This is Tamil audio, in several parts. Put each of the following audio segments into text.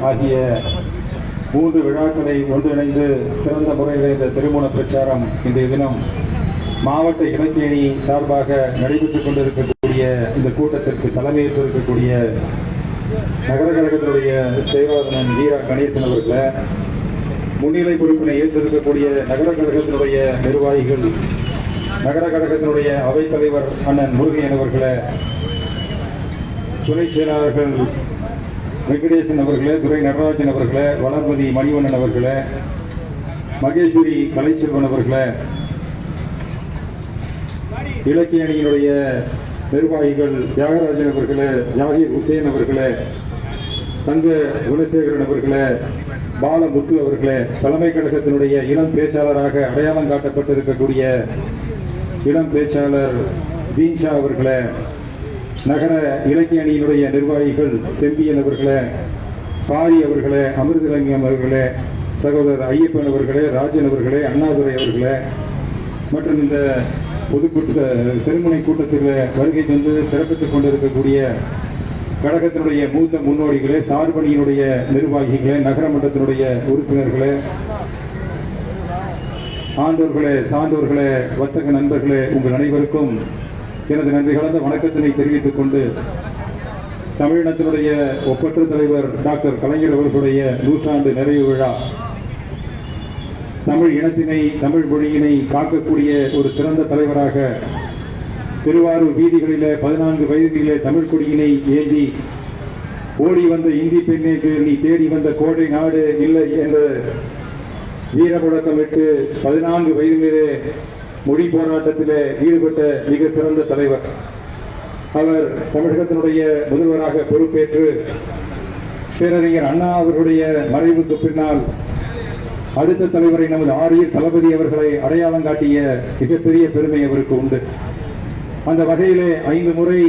ஆகிய 3 விழாக்களை ஒன்றிணைந்து சிறந்த முறையில் இந்த திருமண பிரச்சாரம் இன்றைய தினம் மாவட்ட இலக்கிய அணி சார்பாக நடைபெற்றுக் கொண்டிருக்கக்கூடிய இந்த கூட்டத்திற்கு தலைமையேற்றிருக்கக்கூடிய நகர கழகத்தினுடைய செயலாளர் வீரா கணேசன் அவர்களை, முன்னிலை பொறுப்பினை ஏற்றிருக்கக்கூடிய நகர கழகத்தினுடைய நிர்வாகிகள், நகர கழகத்தினுடைய அவைத்தலைவர் அண்ணன் முருகையன் அவர்களை, துணை செயலாளர்கள் வெங்கடேசன் அவர்களே, துரை நடராஜன் அவர்களே, வளர்மதி மணிவண்ணன் அவர்களே, மகேஸ்வரி கலைச்செல்வன் அவர்களே, இலக்கிய அணியினுடைய நிர்வாகிகள் தியாகராஜன் அவர்களே, ஜாகிர் ஹுசேன் அவர்களே, தங்க குணசேகரன் அவர்களே, பாலமுத்து அவர்களே, தலைமை கழகத்தினுடைய இளம் பேச்சாளராக அடையாளம் காட்டப்பட்டிருக்கக்கூடிய இளம் பேச்சாளர் தீன்ஷா அவர்களே, நகர இலக்கிய அணியினுடைய நிர்வாகிகள் செம்பியன் அவர்களே, பாரி அவர்களே, அமிர்தலிங்கம் அவர்களே, சகோதரர் ஐயப்பன் அவர்களே, ராஜன் அவர்களே, அண்ணாதுரை அவர்களே மற்றும் இந்த பொதுக்கூட்ட திருமுனை கூட்டத்தில் வருகை தந்து சிறப்பித்துக் கொண்டிருக்கக்கூடிய கழகத்தினுடைய மூத்த முன்னோடிகளே, சார்பணியினுடைய நிர்வாகிகளே, நகர மன்றத்தினுடைய உறுப்பினர்களே, ஆண்டோர்களே, சான்றோர்களே, வர்த்தக நண்பர்களே, உங்கள் அனைவருக்கும் எனது நன்றி கலந்த வணக்கத்தினை தெரிவித்துக் கொண்டு, தமிழினத்தினுடைய ஒப்பற்ற தலைவர் டாக்டர் கலைஞர் அவர்களுடைய 100ஆண்டு நிறைவு விழா தமிழ் இனத்தினை, தமிழ் மொழியினை காக்கக்கூடிய ஒரு சிறந்த தலைவராக திருவாரூர் வீதிகளிலே 14 வயதிலே தமிழ் கொடியினை ஏந்தி ஓடி வந்த இந்தி பெண்ணேக்கு நீ தேடி வந்த கோடை நாடு இல்லை என்ற வீர முழக்கமிட்டு 14 வயதிலே மொழி போராட்டத்திலே ஈடுபட்ட மிக சிறந்த தலைவர். அவர் தமிழகத்தினுடைய முதல்வராக பொறுப்பேற்று பேரறிஞர் அண்ணா அவர்களுடைய மறைவுக்கு பின்னால் அடுத்த தலைவரை நமது ஆரியர் தளபதி அவர்களை அடையாளம் காட்டிய மிகப்பெரிய பெருமை அவருக்கு உண்டு. அந்த வகையிலே 5 முறை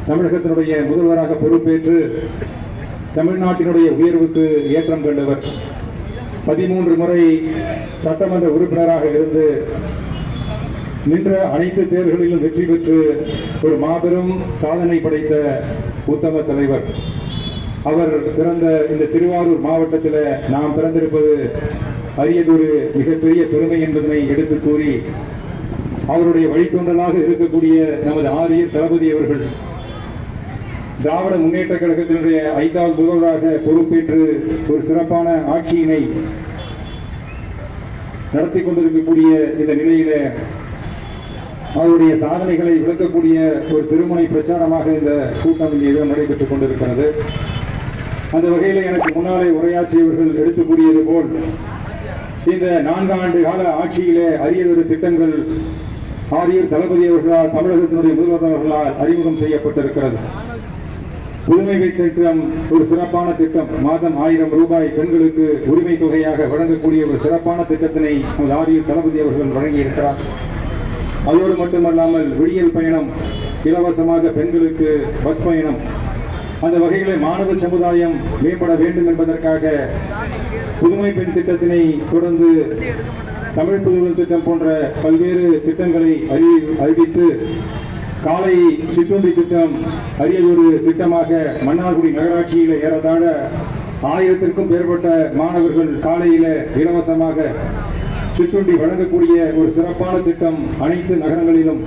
தமிழகத்தினுடைய முதல்வராக பொறுப்பேற்று தமிழ்நாட்டினுடைய உயர்வுக்கு ஏற்றம் கண்டவர். 13 முறை சட்டமன்ற உறுப்பினராக இருந்து நின்ற அனைத்து தேர்தல்களிலும் வெற்றி பெற்று ஒரு மாபெரும் சாதனை படைத்த உத்தம தலைவர். அவர் பிறந்த இந்த திருவாரூர் மாவட்டத்தில் நாம் பிறந்திருப்பது அரியதொரு மிகப்பெரிய பெருமை என்பதனை எடுத்து கூறி, அவருடைய வழித்தொண்டலாக இருக்கக்கூடிய நமது ஆரியர் தளபதி அவர்கள் திராவிட முன்னேற்ற கழகத்தினுடைய 5வது முதல்வராக பொறுப்பேற்று ஒரு சிறப்பான ஆட்சியினை நடத்தி கொண்டிருக்கக்கூடிய இந்த நிலையில அவருடைய சாதனைகளை விளக்கக்கூடிய ஒரு திருமுனை பிரச்சாரமாக இந்த கூட்டம் இங்கே நடைபெற்றுக் கொண்டிருக்கிறது. அந்த வகையில் எனக்கு முன்னாலே உரையாற்றியவர்கள் எடுத்துக் கூறியது போல், இந்த 4 ஆண்டு கால ஆட்சியிலே அரியதொரு திட்டங்கள் ஆரியர் தளபதி அவர்களால், தமிழகத்தினுடைய முதல்வர் அவர்களால் அறிமுகம் செய்யப்பட்டிருக்கிறது. புதுமை திட்டம் ஒரு சிறப்பான திட்டம். மாதம் 1000 ரூபாய் பெண்களுக்கு உரிமை தொகையாக வழங்கக்கூடிய ஒரு சிறப்பான திட்டத்தினை ஆரியர் தளபதி அவர்கள் வழங்கியிருக்கிறார். அதோடு மட்டுமல்லாமல் விடியல் பயணம், இலவசமாக பெண்களுக்கு பஸ் பயணம். அந்த வகையிலே மாணவ சமுதாயம் மேம்பட வேண்டும் என்பதற்காக புதுமை பெண் திட்டத்தினை தொடர்ந்து தமிழ் புதுமை திட்டம் போன்ற பல்வேறு திட்டங்களை அறிவித்து காலை சிற்றுண்டி திட்டம் அரியதொரு திட்டமாக மன்னார்குடி நகராட்சியில ஏறத்தாழ 1000க்கும் மேற்பட்ட மாணவர்கள் காலையில இலவசமாக சிற்றுண்டி வழங்கக்கூடிய ஒரு சிறப்பான திட்டம் அனைத்து நகரங்களிலும்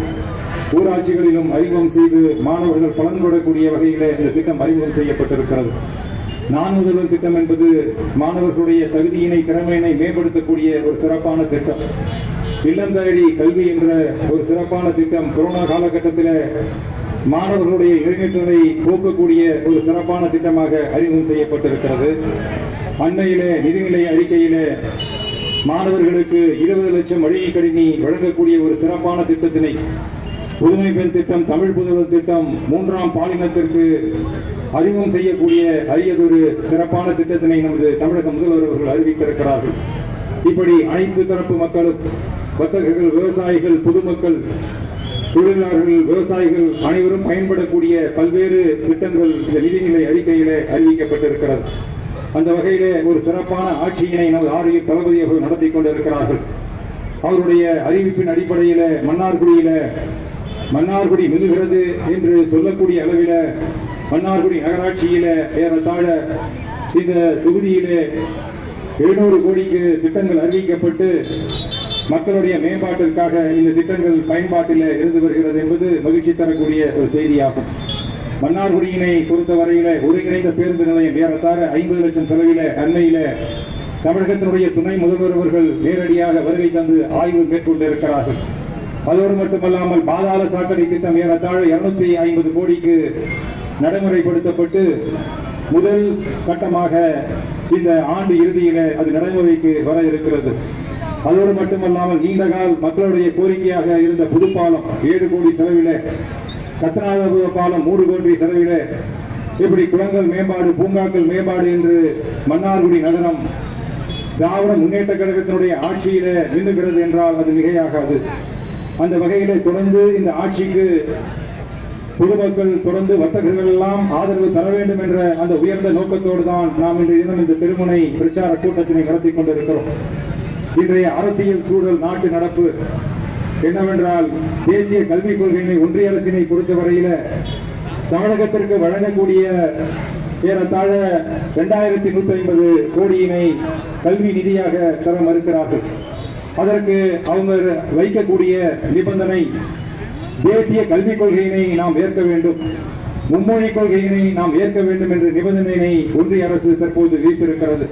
ஊராட்சிகளிலும் அறிமுகம் செய்து மாணவர்கள் பலன்படக்கூடிய வகையிலே இந்த திட்டம் அறிமுகம் செய்யப்பட்டிருக்கிறது. நான் முதல்வர் திட்டம் என்பது மாணவர்களுடைய தகுதியினை, திறமையினை மேம்படுத்தக்கூடிய ஒரு சிறப்பான திட்டம். இல்லம் தேடி கல்வி என்ற ஒரு சிறப்பான திட்டம் கொரோனா காலகட்டத்தில் மாணவர்களுடைய இளைஞர்களை போக்கக்கூடிய ஒரு சிறப்பான திட்டமாக அறிமுகம் செய்யப்பட்டிருக்கிறது. அண்மையிலே நிதிநிலை அறிக்கையிலே மாணவர்களுக்கு 20 லட்சம் மளிகை கணினி வழங்கக்கூடிய ஒரு சிறப்பான திட்டத்தினை, புதுமை பெண் திட்டம், தமிழ் புதுவர் திட்டம், 3ஆம் பாலினத்திற்கு அறிமுகம் செய்யக்கூடிய அரியதொரு சிறப்பான திட்டத்தினை நமது தமிழக முதல்வர் அவர்கள் அறிவித்திருக்கிறார்கள். இப்படி அனைத்து தரப்பு மக்களும், வர்த்தகர்கள், விவசாயிகள், பொதுமக்கள், தொழிலாளர்கள், விவசாயிகள் அனைவரும் பயன்படக்கூடிய பல்வேறு திட்டங்கள் இந்த நிதிநிலை அறிக்கையிலே அறிவிக்கப்பட்டிருக்கிறது. அந்த வகையிலே ஒரு சிறப்பான ஆட்சியினை நமது ஆரியர் தளபதி அவர்கள் நடத்தி கொண்டிருக்கிறார்கள். அவருடைய அறிவிப்பின் அடிப்படையில மன்னார்குடி மிகுகிறது என்று சொல்லக்கூடிய அளவில மன்னார்குடி நகராட்சியில ஏறத்தாழ இந்த தொகுதியிலே 700 கோடிக்கு திட்டங்கள் அறிவிக்கப்பட்டு மக்களுடைய மேம்பாட்டிற்காக இந்த திட்டங்கள் பயன்பாட்டில் இருந்து வருகிறது என்பது மகிழ்ச்சி தரக்கூடிய ஒரு செய்தியாகும். மன்னார்குடியினை பொறுத்தவரையில ஒருங்கிணைந்த பேருந்து நிலையம் ஏறத்தாழ 50 லட்சம் செலவில அண்மையில தமிழகத்தினுடைய துணை முதல்வர் அவர்கள் நேரடியாக வருகை தந்து ஆய்வு மேற்கொண்டிருக்கிறார்கள். அதோடு மட்டுமல்லாமல் பாதாள சாக்கடை திட்டம் ஏறத்தாழ 250 கோடிக்கு நடைமுறைப்படுத்தப்பட்டு முதல் கட்டமாக இந்த ஆண்டு இறுதியில அது நடைமுறைக்கு வர இருக்கிறது. அதோடு மட்டுமல்லாமல் நீண்டகால் மக்களுடைய கோரிக்கையாக இருந்த புதுப்பாலம் 7 கோடி செலவில, கத்தநாதபுர பாலம் 3 கோடி செலவில, இப்படி குளங்கள் மேம்பாடு, பூங்காக்கள் மேம்பாடு என்று மன்னார்குடி நகரம் திராவிட முன்னேற்ற கழகத்தினுடைய ஆட்சியில நின்றுகிறது என்றால் அது மிகையாகாது. அந்த வகையிலே தொடர்ந்து இந்த ஆட்சிக்கு பொதுமக்கள், தொடர்ந்து வர்த்தகர்கள் எல்லாம் ஆதரவு தர வேண்டும் என்ற அந்த உயர்ந்த நோக்கத்தோடு தான் நாம் இன்று தினம் இந்த திருமுனை பிரச்சார கூட்டத்தினை நடத்தி கொண்டிருக்கிறோம். இன்றைய அரசியல் சூழல், நாட்டு நடப்பு என்னவென்றால், தேசிய கல்விக் கொள்கையினை ஒன்றிய அரசினை பொறுத்தவரையில தமிழகத்திற்கு வழங்கக்கூடிய ஏறத்தாழ 2150 கோடியினை கல்வி நிதியாக தர மறுக்கிறார்கள். அதற்கு அவங்க வைக்கக்கூடிய நிபந்தனை, தேசிய கல்விக் கொள்கையினை நாம் ஏற்க வேண்டும், மும்மொழி கொள்கையினை நாம் ஏற்க வேண்டும் என்ற நிபந்தனையை ஒன்றிய அரசு தற்போது வைத்திருக்கிறது.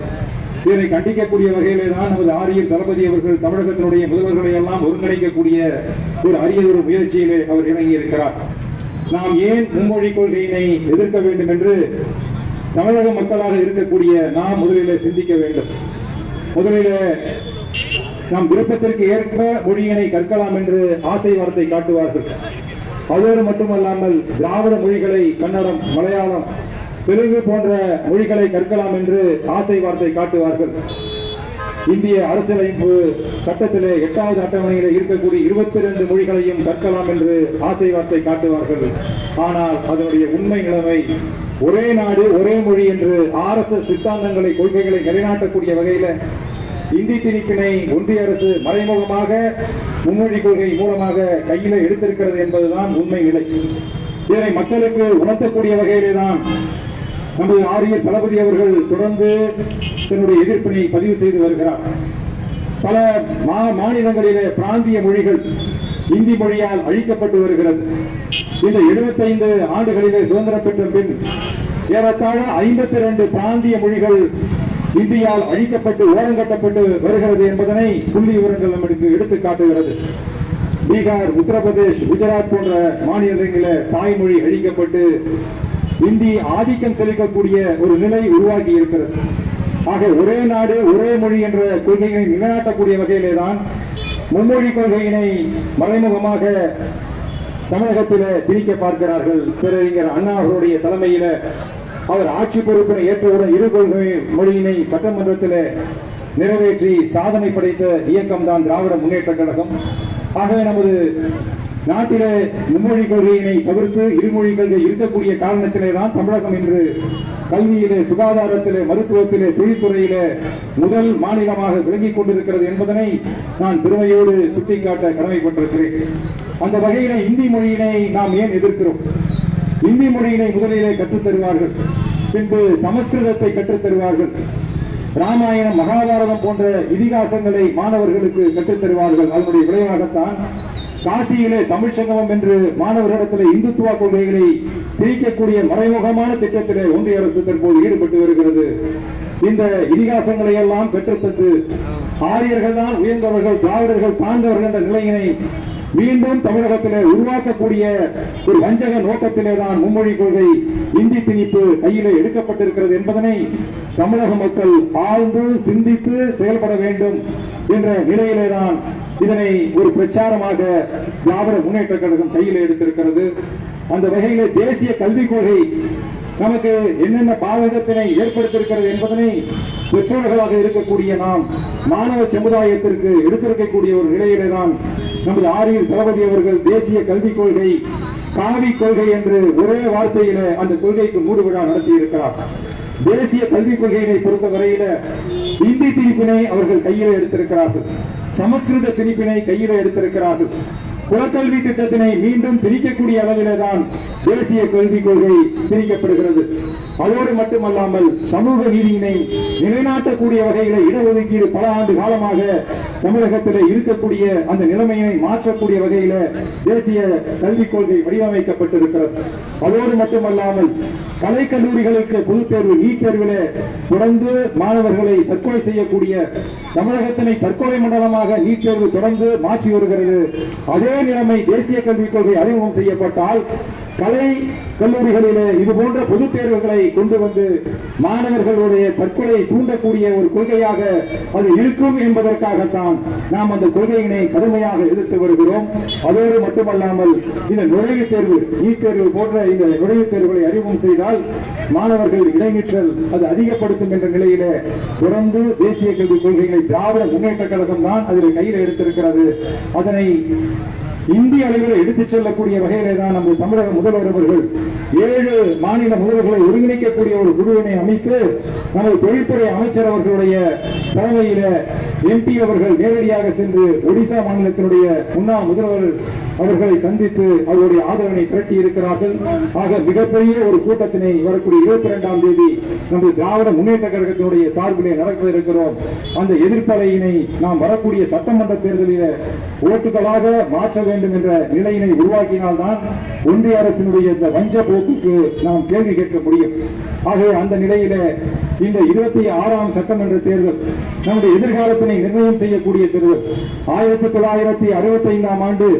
இதனை கண்டிக்கக்கூடிய வகையிலே தான் நமது ஆரியர் தளபதி அவர்கள் தமிழகத்தினுடைய முதல்வர்களை எல்லாம் ஒருங்கிணைக்கக்கூடிய ஒரு அரிய ஒரு முயற்சியிலே அவர் இறங்கி இருக்கிறார். நாம் ஏன் மும்மொழி கொள்கையினை எதிர்க்க வேண்டும் என்று தமிழக மக்களாக இருக்கக்கூடிய நாம் முதலிலே சிந்திக்க வேண்டும். முதலிலே நாம் விருப்பத்திற்கு ஏற்ப மொழியினை கற்கலாம் என்று ஆசை வார்த்தை காட்டுவார்கள். அதோடு மட்டுமல்லாமல் திராவிட மொழிகளை, கன்னடம், மலையாளம், தெலுங்கு போன்ற மொழிகளை கற்கலாம் என்று ஆசை வார்த்தை காட்டுவார்கள். இந்திய அரசியலமைப்பு சட்டத்திலே 8வது அட்டவணையிலே இருக்கக்கூடிய 22 மொழிகளையும் கற்கலாம் என்று ஆசை வார்த்தை காட்டுவார்கள். ஆனால் அதனுடைய உண்மை நிலைமை ஒரே நாடு ஒரே மொழி என்று RSS சித்தாந்தங்களை, கொள்கைகளை நிலைநாட்டக்கூடிய வகையில இந்தி திணிப்பினை ஒன்றிய அரசு மறைமுகமாக மும்மொழி கொள்கை மூலமாக கையில எடுத்திருக்கிறது என்பதுதான் உண்மை நிலை. இதனை மக்களுக்கு உணர்த்தக்கூடிய வகையிலே தான் நமது ஆரியர் தளபதி அவர்கள் தொடர்ந்து தன்னுடைய எதிர்ப்பினை பதிவு செய்து வருகிறார். பல மாநிலங்களிலே பிராந்திய மொழிகள் இந்தி மொழியால் அழிக்கப்பட்டு வருகிறது. இந்த 75 ஆண்டுகளிலே சுதந்திரம் பெற்ற பின் ஏறத்தாழ 52 பிராந்திய மொழிகள் இந்தியால் அழிக்கப்பட்டு ஓரங்கட்டப்பட்டு வருகிறது என்பதனை புள்ளி விவரங்கள் நமக்கு எடுத்து காட்டுகிறது. பீகார், உத்தரப்பிரதேஷ், குஜராத் போன்ற மாநிலங்களில் தாய்மொழி அழிக்கப்பட்டு இந்தி ஆதிக்கம் செலுத்தக்கூடிய ஒரு நிலை உருவாகி இருக்கிறது. ஆக ஒரே நாடு ஒரே மொழி என்ற கொள்கையை நிலைநாட்டக்கூடிய வகையிலே தான் மும்மொழி கொள்கையினை மறைமுகமாக தமிழகத்தில் திணிக்க பார்க்கிறார்கள். பேரறிஞர் அண்ணா அவருடைய தலைமையில அவர் ஆட்சி பொறுப்பினை ஏற்றவுடன் இரு கொள்கை மொழியினை சட்டமன்றத்தில் நிறைவேற்றி சாதனை படைத்த இயக்கம் தான் திராவிட முன்னேற்ற கழகம். ஆகவே நமது நாட்டிலே மும்மொழி கொள்கையினை தவிர்த்து இருமொழி கொள்கை இருக்கக்கூடிய காரணத்திலே தான் தமிழகம் இன்று கல்வியிலே, சுகாதாரத்திலே, மருத்துவத்திலே, தொழில்துறையிலே முதல் மாநிலமாக விளங்கிக் கொண்டிருக்கிறது என்பதனை நான் பெருமையோடு சுட்டிக்காட்ட கடமைப்பட்டிருக்கிறேன். அந்த வகையிலே இந்தி மொழியினை நாம் ஏன் எதிர்க்கிறோம்? இந்தி மொழியினை முதலிலே கற்றுத் தருவார்கள், பின்பு சமஸ்கிருதத்தை கற்றுத் தருவார்கள், ராமாயணம், மகாபாரதம் போன்ற இதிகாசங்களை மாணவர்களுக்கு கற்றுத் தருவார்கள். அதனுடைய விளைவாகத்தான் காசியிலே தமிழ் சங்கமம் என்று மாணவர்களிடத்திலே இந்துத்துவ கொள்கைகளை திணிக்கக்கூடிய மறைமுகமான திட்டத்திலே ஒன்றிய அரசு தற்போது ஈடுபட்டு வருகிறது. இந்த இதிகாசங்களை எல்லாம் பெற்றுத்தந்து ஆரியர்கள் தான் உயர்ந்தவர்கள், திராவிடர்கள் தாழ்ந்தவர்கள் என்ற நிலையினை மீண்டும் தமிழகத்திலே உருவாக்கக்கூடிய ஒரு வஞ்சக நோக்கத்திலே தான் மும்மொழி கொள்கை, இந்தி திணிப்பு கையிலே எடுக்கப்பட்டிருக்கிறது என்பதனை தமிழக மக்கள் ஆழ்ந்து சிந்தித்து செயல்பட வேண்டும் என்ற நிலையிலேதான் இதனை ஒரு பிரச்சாரமாக திராவிட முன்னேற்ற கழகம் கையில் எடுத்திருக்கிறது. அந்த வகையிலே தேசிய கல்விக் கொள்கை நமக்கு என்னென்ன பாதகத்தினை ஏற்படுத்தியிருக்கிறது என்பதனை பெற்றோர்களாக இருக்கக்கூடிய நாம் மாணவ சமுதாயத்திற்கு எடுத்திருக்கக்கூடிய ஒரு நிலையிலே தான் நமது ஆரியர் தளபதி அவர்கள் தேசிய கல்விக் கொள்கை, காவி கொள்கை என்று ஒரே வார்த்தையில அந்த கொள்கைக்கு மூடு விழா நடத்தி இருக்கிறார். தேசிய கல்விக் கொள்கையினை பொறுத்தவரையில இந்தி திணிப்பினை அவர்கள் கையில எடுத்திருக்கிறார்கள், சமஸ்கிருத திணிப்பினை கையில எடுத்திருக்கிறார்கள். குலக்கல்வி திட்டத்தினை மீண்டும் திணிக்கக்கூடிய அளவிலே தான் தேசிய கல்விக் கொள்கை திணிக்கப்படுகிறது. அதோடு மட்டுமல்லாமல் சமூக நீதியினை நிலைநாட்டக்கூடிய வகையில இடஒதுக்கீடு பல ஆண்டு காலமாக தமிழகத்தில் இருக்கக்கூடிய அந்த நிலைமையினை மாற்றக்கூடிய வகையில தேசிய கல்விக் கொள்கை வடிவமைக்கப்பட்டிருக்கிறது. அதோடு மட்டுமல்லாமல் கலைக்கல்லூரிகளுக்கு பொதுத் தேர்வு நீட் தேர்விலே தொடர்ந்து மாணவர்களை தற்கொலை செய்யக்கூடிய தமிழகத்தினை தற்கொலை மண்டலமாக நீட் தேர்வு தொடர்ந்து மாற்றி வருகிறது. அதே நிலைமை தேசிய கல்விக் கொள்கை அறிமுகம் செய்யப்பட்டால் கலை கல்லூரிகளிலே இது போன்ற பொதுத் தேர்வுகளை கொண்டு வந்து மாணவர்களுடைய தற்கொலை தூண்டக்கூடிய ஒரு கொள்கையாக அது இருக்கும் என்பதற்காகத்தான் நாம் அந்த கொள்கையினை கடுமையாக எதிர்த்து வருகிறோம். அதோடு மட்டுமல்லாமல் இந்த நுழைவுத் தேர்வு நீட் தேர்வு போன்ற இந்த நுழைவுத் தேர்வுகளை அறிமுகம் செய்தால் மாணவர்கள் இடைநிற்றல் அது அதிகப்படுத்தும் என்ற நிலையில தொடர்ந்து தேசிய கல்விக் கொள்கைகளை திராவிட முன்னேற்ற கழகம் தான் அதில் கையில் எடுத்திருக்கிறது. அதனை இந்திய அளவில் எடுத்துச் செல்லக்கூடிய வகையிலே தான் நமது தமிழக முதல்வர் அவர்கள் 7 மாநில முதல்வர்களை ஒருங்கிணைக்கக்கூடிய ஒரு குழுவினை அமைத்து நமது தொழில்துறை அமைச்சர் அவர்களுடைய தலைமையில MP அவர்கள் நேரடியாக சென்று ஒடிசா மாநிலத்தினுடைய முன்னாள் முதல்வர் அவர்களை சந்தித்து அவருடைய ஆதரவினை திரட்டி இருக்கிறார்கள். ஆக மிகப்பெரிய ஒரு கூட்டத்தினை வரக்கூடிய 22ஆம் தேதி நமது திராவிட முன்னேற்ற கழகத்தினுடைய சார்பிலே நடக்க இருக்கிறோம். அந்த எதிர்ப்பலையினை நாம் வரக்கூடிய சட்டமன்ற தேர்தலில் ஓட்டுகளாக மாற்ற வேண்டும் என்ற நிலையினை உருவாக்கினால்தான் ஒன்றிய அரசினுடைய இந்த வஞ்ச போக்குக்கு நாம் கேள்வி கேட்க முடியும். ஆகவே அந்த நிலையில இந்த 26ஆம் சட்டமன்ற தேர்தல் நம்முடைய எதிர்காலத்தினை நிர்ணயம் செய்யக்கூடிய தேர்தல். 1965ஆம் ஆண்டு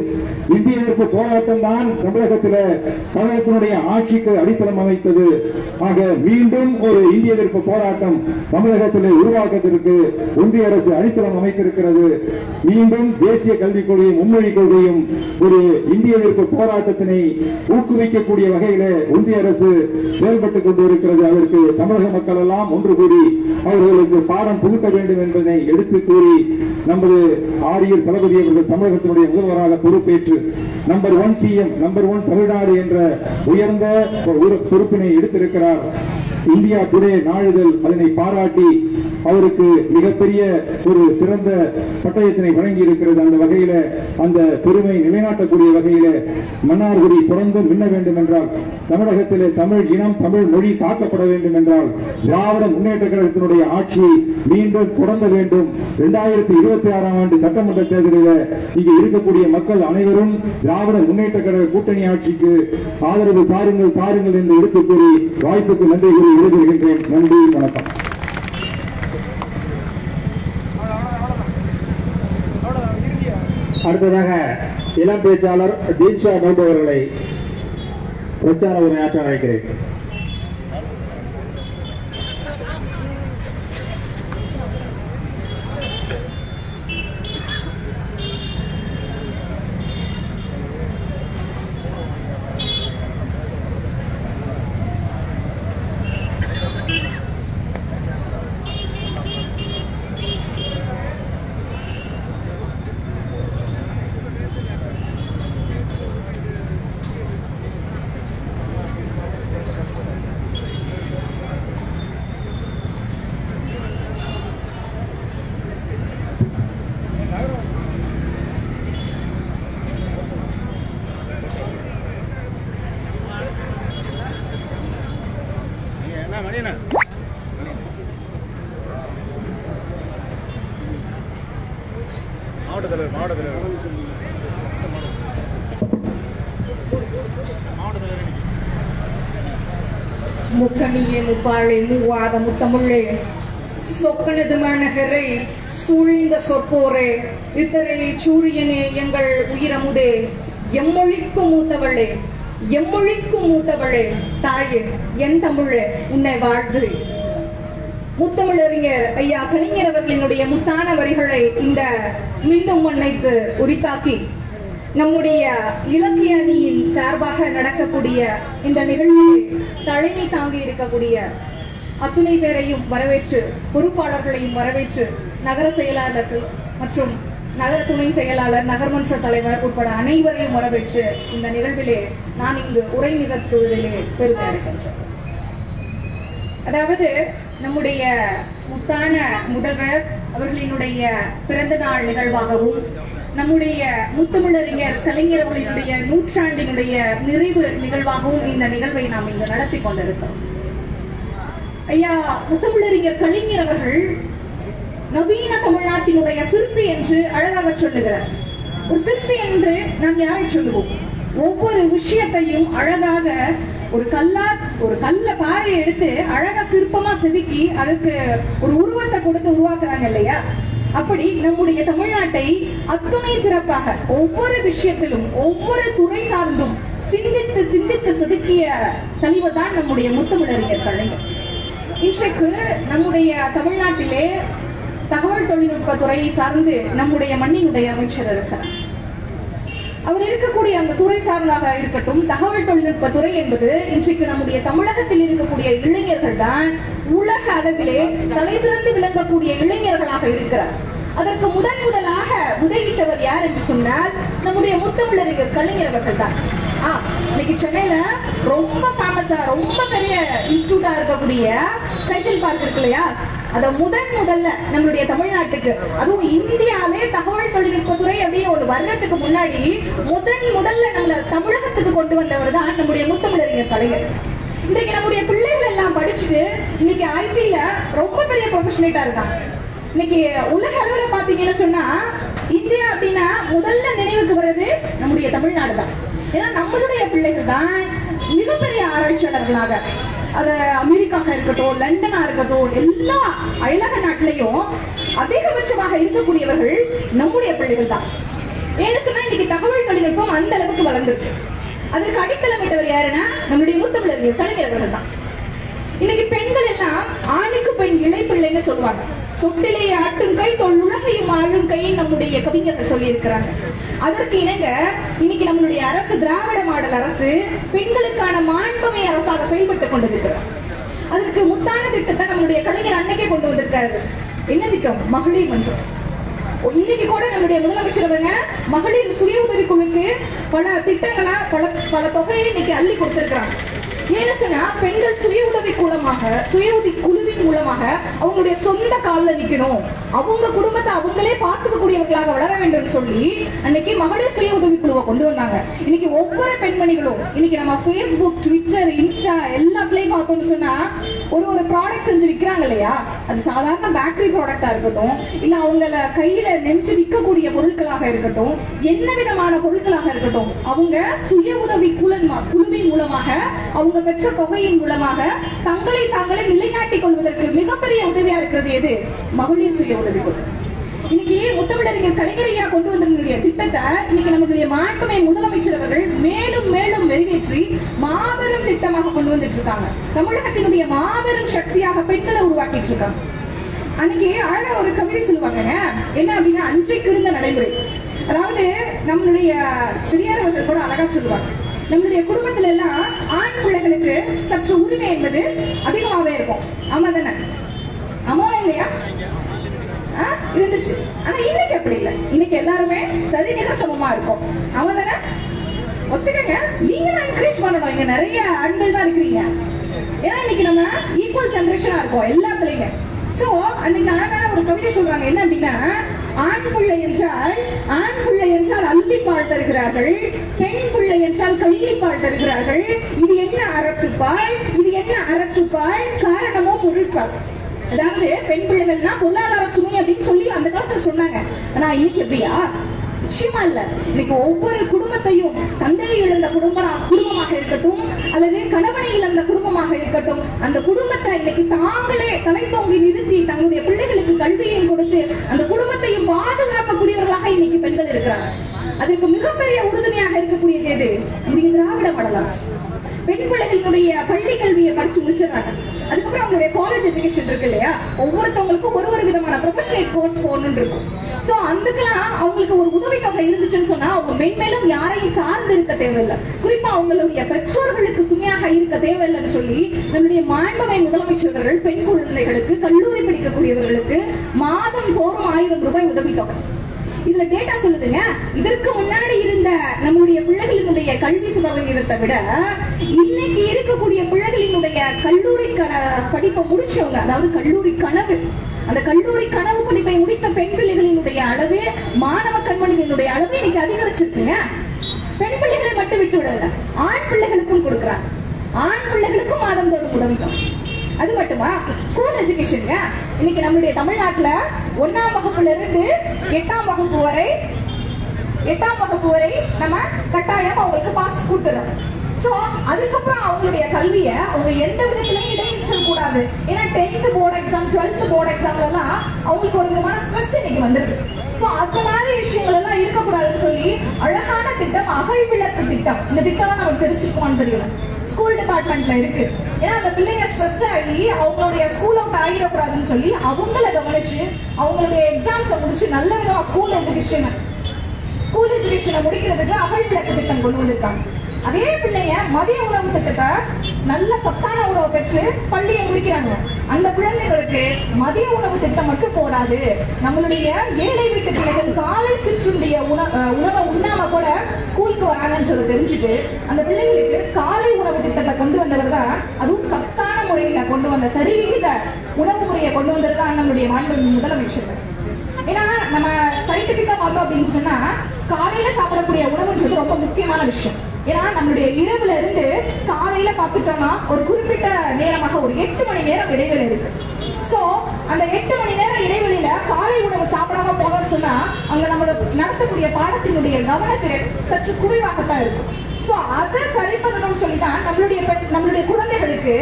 இந்திய எதிர்ப்பு போராட்டம் தான் தமிழகத்தினுடைய ஆட்சிக்கு அடித்தளம் அமைத்தது. ஆக மீண்டும் ஒரு இந்திய எதிர்ப்பு போராட்டம் தமிழகத்திலே உருவாக்கத்திற்கு ஒன்றிய அரசு அடித்தளம் அமைத்திருக்கிறது. மீண்டும் தேசிய கல்விக் கொள்கையும் மும்மொழி கொள்கையும் ஒரு இந்திய எதிர்ப்பு போராட்டத்தினை ஊக்குவிக்கக்கூடிய வகையில ஒன்றிய அரசு செயல்பட்டுக் கொண்டிருக்கிறது. அதற்கு தமிழக மக்கள் எல்லாம் ஒன்று கூடி அவர்களுக்கு பாடம் புகுத்த வேண்டும் என்பதை எடுத்து கூறி நமது ஆரியர் தளபதி அவர்கள் தமிழகத்தினுடைய முதல்வராக பொறுப்பேற்று நம்பர் 1 CM நம்பர் 1 தமிழ்நாடு என்ற உயர்ந்த பொறுப்பினை எடுத்திருக்கிறார். இந்தியா டுடே நாளிதழ் அதனை பாராட்டி அவருக்கு மிகப்பெரிய ஒரு சிறந்த பட்டயத்தினை வழங்கி இருக்கிறது. அந்த வகையில அந்த பெருமை நிலைநாட்டக்கூடிய வகையில மன்னார்குடி தொடர்ந்து மின்ன வேண்டும் என்றால், தமிழகத்திலே தமிழ் இனம் தமிழ் மொழி காக்கப்பட வேண்டும் என்றால் திராவிட முன்னேற்ற கழகத்தினுடைய ஆட்சி மீண்டும் தொடங்க வேண்டும். 2026ஆம் ஆண்டு சட்டமன்ற தேர்தலில் இங்கு இருக்கக்கூடிய மக்கள் அனைவரும் திராவிட முன்னேற்ற கழக கூட்டணி ஆட்சிக்கு ஆதரவு தாருங்கள் தாருங்கள் என்று எடுத்துக் கூறி வாய்ப்புக்கு நன்றி கூறி விடைபெறுகின்றேன். நன்றி, வணக்கம். அடுத்ததாக இளம் பேச்சாளர் தீட்சா நோபு அவர்களை பிரச்சார உரையாற்ற அழைக்கிறேன். முக்கணியே முப்பாழை மூவாத முத்தமிழே சொக்கனது மாநகரே சூழ்ந்த சொற்போரே இத்தரையை சூரியனே எங்கள் உயிரமுதே எம்மொழிக்கும் மூத்தவளே எம்மொழிக்கும் மூத்தவளே தாயே என் தமிழே உன்னை வாழ்த்து. முத்தமிழறிஞர் ஐயா கலைஞர் அவர்களினுடைய முத்தான வரிகளை இந்த மீண்டும் மண்ணைக்கு உரித்தாக்கி நம்முடைய இலக்கிய அணியின் சார்பாக நடக்கக்கூடிய இந்த நிகழ்ச்சியை தலைமை தாங்கி இருக்கக்கூடிய அத்துணை பேரையும் வரவேற்று, பொறுப்பாளர்களையும் வரவேற்று, நகர செயலாளர்கள் மற்றும் நகர துணை செயலாளர், நகர்மன்ற தலைவர் உட்பட அனைவரையும் வரவேற்று இந்த நிகழ்விலே நான் இங்கு உரை நிகழ்த்துவதிலே பெருமை அடைகின்றேன். அதாவது நம்முடைய முத்தான முதல்வர் அவர்களினுடைய பிறந்த நாள் நிகழ்வாகவும் நம்முடைய முத்தமிழறிஞர் கலைஞர் அவர்களுடைய நூற்றாண்டினுடைய நிறைவு நிகழ்வாகவும் இந்த நிகழ்வை நாம் இங்கு நடத்தி கொண்டிருக்கிறோம். ஐயா முத்தமிழறிஞர் கலைஞர் அவர்கள் நவீன தமிழ்நாட்டினுடைய சிற்பி என்று அழகாக சொல்லுகிறார். ஒரு சிற்பி என்று நாம் யாரை சொல்லுவோம்? ஒவ்வொரு விஷயத்தையும் அழகாக ஒரு கல்ல பாறை எடுத்து அழகா சிற்பமா செதுக்கி அதுக்கு ஒரு உருவத்தை கொடுத்து உருவாக்குறாங்க இல்லையா? அப்படி நம்முடைய தமிழ்நாட்டை அத்துணை சிறப்பாக ஒவ்வொரு விஷயத்திலும் ஒவ்வொரு துறை சார்ந்தும் சிந்தித்து சிந்தித்து செதுக்கிய தலைவர் தான் நம்முடைய முத்தமிழறிஞர் கலைஞர். இன்றைக்கு நம்முடைய தமிழ்நாட்டிலே தகவல் தொழில்நுட்ப துறையை சார்ந்து நம்முடைய மண்ணினுடைய அமைச்சர் இருக்கிறார். அவர் இருக்கக்கூடிய அந்த துறை சார்ந்தாக இருக்கட்டும், தகவல் தொழில்நுட்ப துறை என்பது இன்றைக்கு நம்முடைய தமிழகத்தில் இருக்கக்கூடிய இளைஞர்கள் தான் உலக அளவிலே தலை சிறந்து விளங்கக்கூடிய இளைஞர்களாக இருக்கிறார். அதற்கு முதலாக உதவிட்டவர் யார் என்று சொன்னால் நம்முடைய முத்தமிழறிஞர் கலைஞர் அவர்கள் தான். இன்னைக்கு சென்னையில ரொம்ப ஃபேமஸா ரொம்ப பெரிய இன்ஸ்டிடியூட்டா இருக்கக்கூடிய டைட்டில் பார்க் இருக்கு இல்லையா? அத முதல்ல நம்மளுடைய தமிழ்நாட்டுக்கு, அதுவும் இந்தியாவிலே தகவல் தொழில்நுட்பத்துறை அப்படின்னு ஒரு வர்றதுக்கு முன்னாடி முதல்ல நம்மள தமிழகத்துக்கு கொண்டு வந்தவர் தான் நம்முடைய முத்தமிழறிஞர் கலைஞர். இன்றைக்கு நம்முடைய பிள்ளைகள் எல்லாம் படிச்சுட்டு இன்னைக்கு ஐடில ரொம்ப பெரிய ப்ரொஃபஷனேட்டா இருக்காங்க. இன்னைக்கு உலக அளவுல பாத்தீங்கன்னு சொன்னா இந்தியா அப்படின்னா முதல்ல நினைவுக்கு வர்றது நம்முடைய தமிழ்நாடு தான். ஏன்னா நம்மளுடைய பிள்ளைகள் தான் மிகப்பெரிய ஆராய்ச்சியாளர்களாக, அது அமெரிக்காக இருக்கட்டும், லண்டனா இருக்கட்டும், எல்லா அயலக நாட்டிலையும் அதிகபட்சமாக இருக்கக்கூடியவர்கள் நம்முடைய பிள்ளைகள் தான். ஏன்னு சொன்னா இன்னைக்கு தகவல் தொழில்நுட்பம் அந்த அளவுக்கு வளர்ந்துருக்கு. அதற்கு அடித்தளமிட்டவர் யாருன்னா நம்முடைய முத்தமிழறிஞர் கலைஞர் அவர்கள் தான். இன்னைக்கு பெண்கள் எல்லாம் ஆணுக்கு பெண் இளைப்பிள்ளைன்னு சொல்லுவாங்க. தொட்டிலே ஆட்டும் கை தொல்லுலகையும் ஆளும் கை நம்முடைய கவிஞர்கள் சொல்லி இருக்கிறாங்க. அதற்கு இணங்க இன்னைக்கு நம்மளுடைய அரசு திராவிட மாடல் அரசு பெண்களுக்கான மாண்புமை அரசாக செயல்பட்டுக் கொண்டிருக்கிறார். அதற்கு முத்தான திட்டத்தை நம்முடைய கலைஞர் அன்னைக்கே கொண்டு வந்திருக்காரு. என்ன திட்டம்? மகளிர் மன்றம். இன்னைக்கு கூட நம்முடைய முதலமைச்சர் அவங்க மகளிர் சுய உதவி குழுக்கு பல திட்டங்களை பல தொகையை இன்னைக்கு அள்ளி கொடுத்திருக்கிறாங்க. ஏன்னு சொன்னா பெண்கள் சுய உதவி குழுவின் மூலமாக அவங்களுடைய சொந்த காலில் நிக்கணும், அவங்க குடும்பத்தை அவங்களே பார்த்துக்கக்கூடியவர்களாக வளர வேண்டும் சொல்லி அன்னைக்கு மகளிர் சுய உதவி குழுவை கொண்டு வந்தாங்க. இன்னைக்கு ஒவ்வொரு பெண்மணிகளும் இன்னைக்கு நம்ம Facebook, Twitter, Insta எல்லாத்துலயும் பார்த்தோம்னு சொன்னா ஒரு ப்ராடக்ட் செஞ்சு விற்கிறாங்க இல்லையா? அது சாதாரண பேக்கரி ப்ராடக்டா இருக்கட்டும், இல்ல அவங்கள கையில நெஞ்சு விற்கக்கூடிய பொருட்களாக இருக்கட்டும், என்ன விதமான பொருட்களாக இருக்கட்டும், அவங்க சுய உதவி குழுவின் மூலமாக அவங்க பெற்ற தொகையின் மூலமாக தங்களை தாங்களே நிலைநாட்டிக் கொள்வதற்கு மிகப்பெரிய உதவியா இருக்கிறது எது? மகளிர் சுய உதவி குழு. இன்னைக்கு முத்தமிழறிஞர் கலைஞரையா கொண்டு வந்த திட்டத்தை இன்னைக்கு நம்மளுடைய மாண்புமை முதலமைச்சர் அவர்கள் மேலும் மேலும் மெருகேற்றி மாபெரும் திட்டமாக கொண்டு வந்துட்டு இருக்காங்க. தமிழகத்தினுடைய மாபெரும் சக்தியாக பெண்களை உருவாக்கிட்டு இருக்காங்க. அன்னைக்கு அழகா ஒரு கவிதை சொல்லுவாங்க. என்ன அப்படின்னா, அன்றைக்கு இருந்த நடைமுறை, அதாவது நம்மளுடைய பெரியார் அவர்கள் கூட அழகா சொல்லுவாங்க, நம்மளுடைய குடும்பத்துல எல்லாம் ஆண் பிள்ளைகளுக்கு சற்று உரிமை என்பது அதிகமாவே இருக்கும். ஆமா தானே? ஆமா இல்லையா? இருந்துச்சு. ஆனா இன்னைக்கு அப்படி இல்லை. இன்னைக்கு எல்லாருமே சரிநிகர் சமமா இருக்கும். ஆமா தானே? ஒத்துக்கங்க. நீங்க தான் என்கரேஜ் பண்ணணும். இங்க நிறைய ஆண்கள் தான் இருக்கிறீங்க. ஏன்னா இன்னைக்கு நம்ம ஈக்குவல் ஜெனரேஷனா இருக்கோம் எல்லாத்துலயுமே. சோ அன்னைக்கு அழகான ஒரு கவிதை சொல்றாங்க. என்ன அப்படின்னா, ஆண் பிள்ளை என்றால் அள்ளிப்பால் தருகிறார்கள், பெண் பிள்ளை என்றால் கள்ளிப்பால் தருகிறார்கள். இது என்ன அறத்துப்பால், காரணமோ பொருட்பால். அதாவது பெண் பிள்ளைகள்னா பொருளாதார சுமை அப்படின்னு சொல்லி அந்த காலத்துல சொன்னாங்க. ஆனா இன்னைக்கு எப்படியா? நிச்சயமா இல்ல. இன்னைக்கு ஒவ்வொரு குடும்பத்தையும் தந்தையை இழந்த குடும்பமாக இருக்கட்டும், அல்லது கணவனை இழந்த குடும்பமாக இருக்கட்டும், அந்த குடும்பத்தை இன்னைக்கு தாங்களே தலை தோங்கி நிறுத்தி தங்களுடைய பிள்ளைகளுக்கு கல்வியையும் கொடுத்து அந்த குடும்பத்தையும் பாதுகாக்கக்கூடியவர்களாக இன்னைக்கு பெண்கள் இருக்கிறாங்க. அதற்கு மிகப்பெரிய உறுதுணையாக இருக்கக்கூடியது எது? நம்முடைய திராவிட மாடல் அரசு. பெண் பிள்ளைகளுடைய பள்ளி கல்வியை படிச்சு முடிச்சிடறாங்க. அதுக்கப்புறம் அவங்களுடைய காலேஜ் எஜுகேஷன் இருக்கு இல்லையா? ஒவ்வொருத்தவங்களுக்கும் ஒரு விதமான ப்ரொஃபஷனல் கோர்ஸ் போகணும்னு இருக்கும். சோ அதுக்கெல்லாம் அவங்களுக்கு ஒரு உதவித்தொகை இருந்துச்சுன்னு சொன்னா அவங்க மென்மேலும் யாரையும் சார்ந்து இருக்க தேவையில்லை, குறிப்பா அவங்களுடைய பெற்றோர்களுக்கு சுமையாக இருக்க தேவையில்லைன்னு சொல்லி நம்முடைய மாண்புமை முதலமைச்சர்கள் பெண் குழந்தைகளுக்கு, கல்லூரி படிக்கக்கூடியவர்களுக்கு மாதம் தோறும் 1000 ரூபாய் உதவித்தொகை. இதுல டேட்டா சொல்லுதுங்க, இதற்கு முன்னாடி இருந்த நம்முடைய பிள்ளைகளினுடைய கல்வி சதவீதத்தை விட இன்னைக்கு இருக்கக்கூடிய பிள்ளைகளினுடைய கல்லூரி படிப்பை முடிச்சவங்க, அதாவது கல்லூரி கனவு படிப்பை முடித்த பெண் பிள்ளைகளினுடைய அளவு, மாணவ கண்மணிகளின் எஜுகேஷனுடைய அளவு இன்னைக்கு அதிகரிச்சிருக்குங்க. பெண் பிள்ளைகளை மட்டும் விட்டு விடல, ஆண் பிள்ளைகளுக்கும் கொடுக்குறாங்க. ஆண் பிள்ளைகளுக்கும் மாதந்தோறும் உதவித்தொகை. அது மட்டுமா, ஸ்கூல் எஜுகேஷன் இன்னைக்கு நம்மளுடைய தமிழ்நாட்டுல 1ஆம் வகுப்புல இருந்து 8ஆம் வகுப்பு வரை நம்ம கட்டாயம் அவங்களுக்கு பாஸ் கொடுத்துறோம். சோ அதுக்கப்புறம் அவங்களுடைய கல்வியை அவங்க எந்த விதத்திலையும் இடைநிற்றல் கூடாது. ஏன்னா 10th board exam, 12th board எக்ஸாம்ல எல்லாம் அவங்களுக்கு ஒரு விதமான ஸ்ட்ரெஸ் இன்னைக்கு வந்துருக்கு. சோ அந்த மாதிரி விஷயங்கள் எல்லாம் இருக்கக்கூடாதுன்னு சொல்லி அழகான திட்டம் அகல் விளக்கு திட்டம். இந்த திட்டம் நமக்கு தெரிஞ்சுக்குமான்னு தெரியல, ஸ்கூல் டிபார்ட்மெண்ட்ல இருக்கு. ஏன்னா அந்த பிள்ளைங்க ஸ்ட்ரெஸ் ஆகி அவங்களுடைய ஸ்கூல் அவுட் ஆகிடக்கூடாதுன்னு சொல்லி அவங்கள கவனிச்சு அவங்களுடைய எக்ஸாம்ஸை முடிச்சு நல்ல விதமா ஸ்கூல் எஜுகேஷனை முடிக்கிறதுக்கு அகல் விளக்கு திட்டம் கொண்டு வந்திருக்காங்க. அதே பிள்ளைங்க மதிய உணவு திட்டத்தை நல்ல சத்தான உணவு பெற்று பள்ளியை முடிக்கிறாங்க. அந்த பிள்ளைங்களுக்கு மதிய உணவு திட்டம் மட்டும் போடாது, நம்மளுடைய ஏழை வீட்டு பிள்ளைகள் காலை சிற்றுண்டிய உணவை உண்ணாம கூட ஸ்கூலுக்கு வராங்கன்னு சொல்லி தெரிஞ்சுட்டு அந்த பிள்ளைங்களுக்கு காலை உணவு திட்டத்தை கொண்டு வந்தவர் தான், அதுவும் சத்தான முறையில கொண்டு வந்த சரிவிகித உணவு முறையை கொண்டு வந்தது தான் நம்மளுடைய மாண்புமிகு முதலமைச்சர். ஏன்னா நம்ம சயின்டிபிக்கா பார்த்தோம் அப்படின்னு சொன்னா காலையில சாப்பிடக்கூடிய உணவுன்றது ரொம்ப முக்கியமான விஷயம். ஏன்னா நம்மளுடைய இரவுல இருந்து காலையில பார்த்துட்டோம்னா ஒரு குறிப்பிட்ட நேரமாக ஒரு 8 மணி நேரம் இடைவெளி இருக்கு. சோ அந்த 8 மணி நேரம் இடைவெளியில காலை உணவு சாப்பிடாம போனோம்னு சொன்னா அங்க நம்ம நடத்தக்கூடிய பாடத்தினுடைய கவனத்திறன் சற்று குறைவாகத்தான் இருக்கும். சோ அதை சரி பண்ணணும்னு சொல்லிதான் நம்மளுடைய குழந்தைகளுக்கு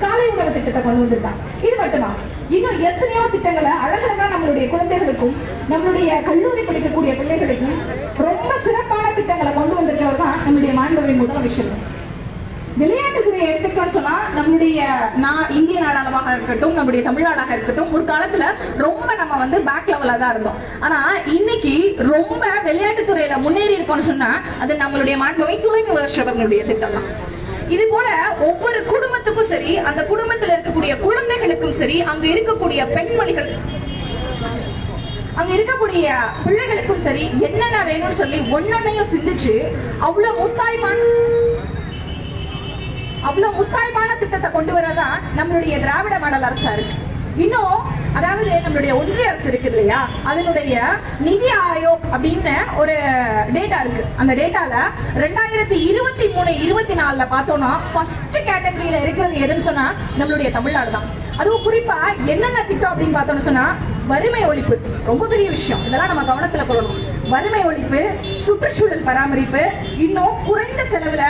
காலை உணவு திட்டத்தை கொண்டு வந்திருக்காங்க. இது மட்டுமா, இன்னும் எத்தனையோ திட்டங்களை அழகழகா நம்மளுடைய குழந்தைகளுக்கும் நம்மளுடைய கல்லூரி படிக்கக்கூடிய பிள்ளைகளுக்கும் ரொம்ப சிறப்பான திட்டங்களை கொண்டு வந்திருக்கவர் தான் நம்மளுடைய மாண்புமிகு முதலமைச்சர். விளையாட்டுத்துறையை எடுத்துக்கிட்டோம்னு சொன்னா நம்மளுடைய இந்திய நாடாளமாக இருக்கட்டும், நம்முடைய தமிழ்நாடாக இருக்கட்டும், ஒரு காலத்துல ரொம்ப நம்ம பேக் லெவலா தான் இருந்தோம். ஆனா இன்னைக்கு ரொம்ப விளையாட்டுத்துறையில முன்னேறி இருக்கோம்னு சொன்னா அது நம்மளுடைய மாண்புமிகு துணை முதலமைச்சர்களுடைய திட்டம் தான். இது போல ஒவ்வொரு குடும்பத்துக்கும் சரி, அந்த குடும்பத்தில் இருக்கக்கூடிய குழந்தைகளுக்கும் சரி, அங்க இருக்கக்கூடிய பெண்மணிகள், அங்க இருக்கக்கூடிய பிள்ளைகளுக்கும் சரி என்னென்ன வேணும்னு சொல்லி ஒன்னொன்னையும் சிந்திச்சு அவ்வளவு முத்தாய்ப்பான திட்டத்தை கொண்டு வரதான் நம்மளுடைய திராவிட மாடல் அரசா இருக்கு. இன்னும் அதாவது நம்மளுடைய ஒன்றிய அரசு இருக்கு இல்லையா, அதனுடைய நிதி ஆயோக் அப்படின்னு ஒரு டேட்டா இருக்கு. அந்த டேட்டால 2023-24 பார்த்தோம்னா ஃபர்ஸ்ட் கேட்டகரியில இருக்கிறது எதுன்னு சொன்னா நம்மளுடைய தமிழ்நாடு தான். அதுவும் குறிப்பா என்னென்ன திட்டம் அப்படின்னு பார்த்தோம்னு சொன்னா வறுமை ஒழிப்பு ரொம்ப பெரிய விஷயம். இதெல்லாம் நம்ம கவனத்துல கொள்ளணும். வறுமை ஒழிப்பு, சுற்றுச்சூழல் பராமரிப்பு, இன்னும் குறைந்த செலவுல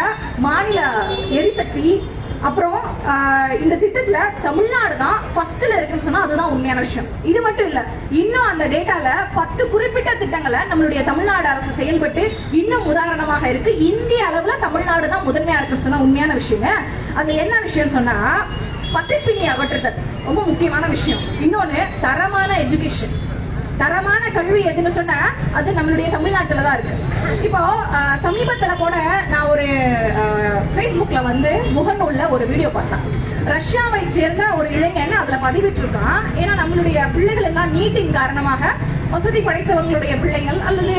மாநில எரிசக்தி, அப்புறம் இந்த திட்டத்துல தமிழ்நாடு தான் ஃபர்ஸ்ட்ல இருக்குன்னு சொன்னா அதுதான் உண்மையான விஷயம். இது மட்டும் இல்ல, இன்னும் அந்த டேட்டால 10 குறிப்பிட்ட திட்டங்களை நம்மளுடைய தமிழ்நாடு அரசு செயல்பட்டு இன்னும் உதாரணமாக இருக்கு. இந்திய அளவுல தமிழ்நாடு தான் முதன்மையா இருக்குன்னு சொன்னா உண்மையான விஷயங்க. அது என்ன விஷயம் சொன்னா பசிப்பினி அகற்றுதல் ரொம்ப முக்கியமான விஷயம். இன்னொன்னு தரமான எஜுகேஷன், தரமான கல்வி எதுன்னு சொன்னா அது நம்மளுடைய தமிழ்நாட்டுல தான் இருக்கு. இப்போ சமீபத்துல கூட நான் ஒரு Facebookல முகநூல்ல ஒரு வீடியோ பார்த்தேன். ரஷ்யாவை சேர்ந்த ஒரு இளைஞன் அதுல பதிவிட்டு இருக்கான். ஏன்னா நம்மளுடைய பிள்ளைகள் எல்லாம் நீட்டின் காரணமாக வசதி படைத்தவங்களுடைய பிள்ளைகள் அல்லது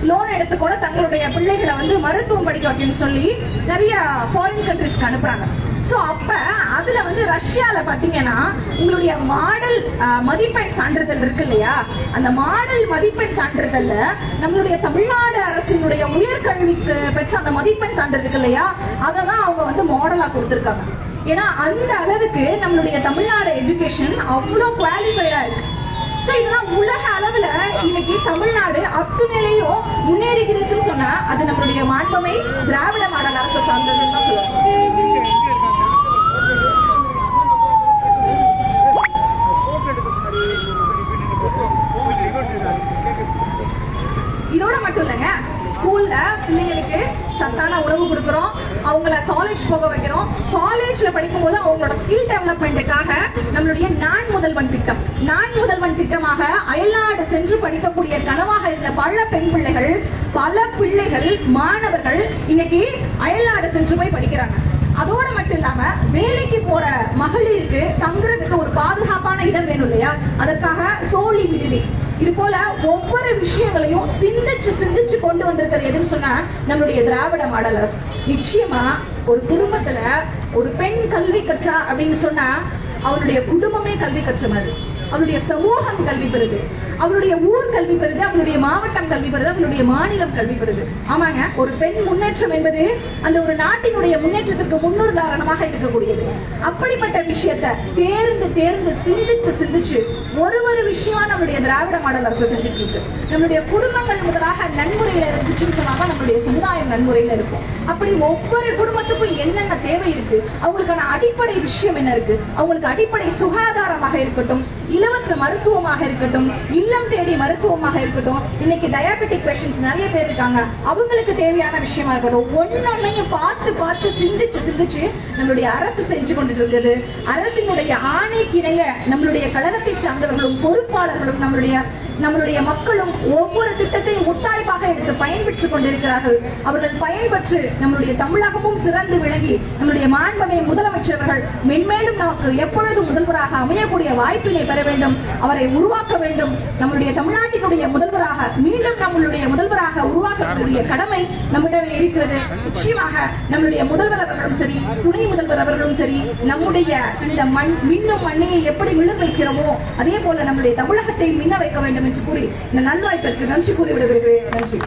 லோன் எடுத்து கூட தங்களுடைய பிள்ளைகளை மருத்துவம் படிக்க வைக்கணும்னு சொல்லி நிறைய ஃபாரின் கண்ட்ரிஸ்க்கு அனுப்புறாங்க. சோ அப்ப அதுல ரஷ்யால பாத்தீங்கன்னா உங்களுடைய மாடல் மதிப்பெண் சான்றிதழ் இருக்கு இல்லையா, அந்த மாடல் மதிப்பெண் சான்றிதழ்ல நம்மளுடைய தமிழ்நாடு அரசினுடைய உயர்கல்விக்கு பெற்ற அந்த மதிப்பெண் சான்றிதழ் இருக்கு இல்லையா, அததான் அவங்க மாடலா கொடுத்திருக்காங்க. ஏன்னா அந்த அளவுக்கு நம்மளுடைய தமிழ்நாடு எஜுகேஷன் அவ்வளவு குவாலிஃபைடா இருக்கு. சோ இதெல்லாம் உலக அளவுல இன்னைக்கு தமிழ்நாடு அத்துணையிலையும் முன்னேறிக்கிறதுன்னு சொன்னா அது நம்மளுடைய மாண்புமை திராவிட மாடல் அரசு சார்ந்ததுன்னு தான் சொல்லுவாங்க. இதோட மட்டும் இல்லைங்க, ஸ்கூல்ல பிள்ளைங்களுக்கு சத்தான உணவு கொடுக்கிறோம், அவங்கள காலேஜ் போக வைக்கிறோம். காலேஜ்ல படிக்கும் போது அவங்களோட ஸ்கில் டெவலப்மெண்ட்டுக்காக நம்மளுடைய நான் முதல்வன் திட்டமாக அயல்நாடு சென்று படிக்கக்கூடிய கனவாக இருந்த பல பெண் பிள்ளைகள், பல பிள்ளைகள், மாணவர்கள் இன்னைக்கு அயல்நாடு சென்று போய் படிக்கிறாங்க. அதோட மட்டும் இல்லாம வேலைக்கு போற மகளிருக்கு தங்குறதுக்கு ஒரு பாதுகாப்பான இடம் வேணும் இல்லையா, அதற்காக தோழி விடுதி. இது போல ஒவ்வொரு விஷயங்களையும் சிந்திச்சு கொண்டு வந்திருக்கிறது எதுன்னு சொன்னா நம்மளுடைய திராவிட மாடல் அரசு. நிச்சயமா ஒரு குடும்பத்துல ஒரு பெண் கல்வி கற்றா அப்படின்னு சொன்னா அவருடைய குடும்பமே கல்வி கற்ற மாதிரி, அவருடைய சமூகம் கல்வி பெறுது. அவருடைய ஊர் கல்வி பெறுது, அவருடைய மாவட்டம் கல்வி பெறுது, அவருடைய மாநிலம் கல்வி பெறுது. ஆமாங்க, ஒரு பெண் முன்னேற்றம் என்பது அந்த ஒரு நாட்டினுடைய முன்னேற்றத்திற்கு முன்னுதாரணமாக இருக்கக்கூடியது. அப்படிப்பட்ட விஷயத்தை தேர்ந்து தேர்ந்து சிந்திச்சு ஒரு விஷயமா நம்மளுடைய திராவிட மாடல் அரசு செஞ்சுட்டு இருக்கு. நம்மளுடைய குடும்பங்கள் முதலாக நன்முறையில இருந்துச்சுன்னு சொன்னாதான் நம்மளுடைய சமுதாயம் நன்முறையில இருக்கும். அப்படி ஒவ்வொரு குடும்பத்துக்கும் என்னென்ன தேவை இருக்கு, அவங்களுக்கான அடிப்படை விஷயம் என்ன இருக்கு, அவங்களுக்கு அடிப்படை சுகாதாரமாக இருக்கட்டும், இலவச மருத்துவமாக இருக்கட்டும், இல்லம் தேடி மருத்துவமாக இருக்கட்டும், இன்னைக்கு டயாபெட்டிக் பேஷண்ட்ஸ் நிறைய பேர் இருக்காங்க, அவங்களுக்கு தேவையான விஷயமா இருக்கட்டும், ஒன்னொன்னையும் பார்த்து சிந்திச்சு நம்மளுடைய அரசு செஞ்சு கொண்டு இருக்குது. அரசினுடைய ஆணைக்கிணைய நம்மளுடைய கழகத்தை சார்ந்தவர்களும் பொறுப்பாளர்களும் நம்மளுடைய மக்களும் ஒவ்வொரு திட்டத்தையும் முத்தாய்ப்பாக எடுத்து பயன்பெற்றுக் கொண்டிருக்கிறார்கள். அவர்கள் பயன்பெற்று நம்மளுடைய தமிழகமும் சிறந்து விளங்கி நம்முடைய மாண்புமிகு முதலமைச்சர்கள் மென்மேலும் நமக்கு எப்பொழுதும் முதல்வராக அமையக்கூடிய வாய்ப்பினை பெற வேண்டும், அவரை உருவாக்க வேண்டும். நம்முடைய தமிழ்நாட்டினுடைய முதல்வராக மீண்டும் நம்மளுடைய முதல்வராக உருவாக்கக்கூடிய கடமை நம்மிடமே இருக்கிறது. நிச்சயமாக நம்மளுடைய முதல்வர் அவர்களும் சரி, துணை முதல்வர் அவர்களும் சரி, நம்முடைய இந்த மின்னும் மண்ணையை எப்படி மிள வைக்கிறோமோ அதே போல நம்முடைய தமிழகத்தை மின்ன வைக்க வேண்டும் என்று கூறி இந்த நல்வாய்ப்பிற்கு நன்றி கூறி விடுகிறேன். நன்றி.